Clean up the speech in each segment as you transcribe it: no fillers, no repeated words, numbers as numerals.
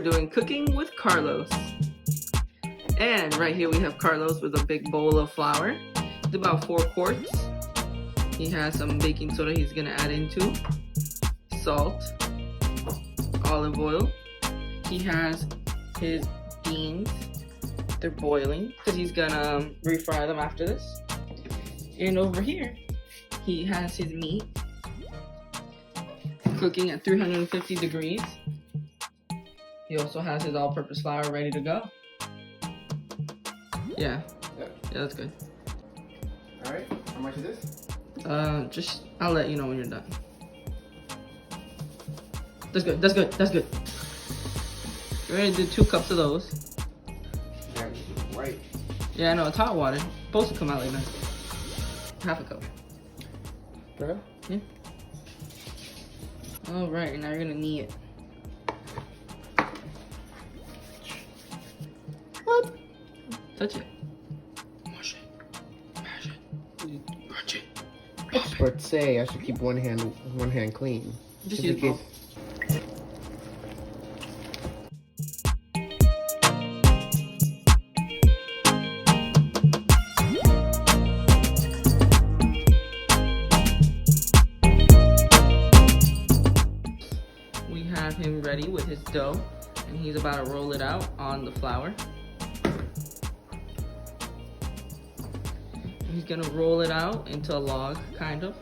doing cooking with Carlos. And right here we have Carlos with a big bowl of flour. It's about 4 quarts. He has some baking soda he's gonna add into, salt, olive oil. He has his beans. They're boiling because he's gonna refry them after this. And over here, he has his meat cooking at 350 degrees. He also has his all-purpose flour ready to go. Yeah, that's good. All right, how much is this? I'll let you know when you're done. That's good, that's good, that's good. We're gonna do 2 cups of those. Yeah, right. Yeah, I know, it's hot water. It's supposed to come out like that. Half a cup. Okay. Yeah. Alright, now you're gonna knead it. What? Touch it. Mush it. Mash it. Crunch it. Experts say I should keep one hand clean. Just in use both. We have him ready with his dough, and he's about to roll it out on the flour. He's gonna roll it out into a log, kind of.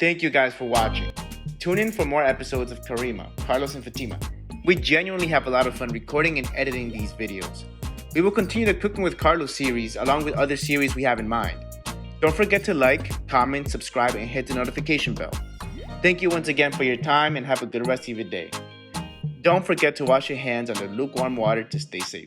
Thank you guys for watching. Tune in for more episodes of Karima, Carlos, and Fatima. We genuinely have a lot of fun recording and editing these videos. We will continue the Cooking with Carlos series along with other series we have in mind. Don't forget to like, comment, subscribe, and hit the notification bell. Thank you once again for your time and have a good rest of your day. Don't forget to wash your hands under lukewarm water to stay safe.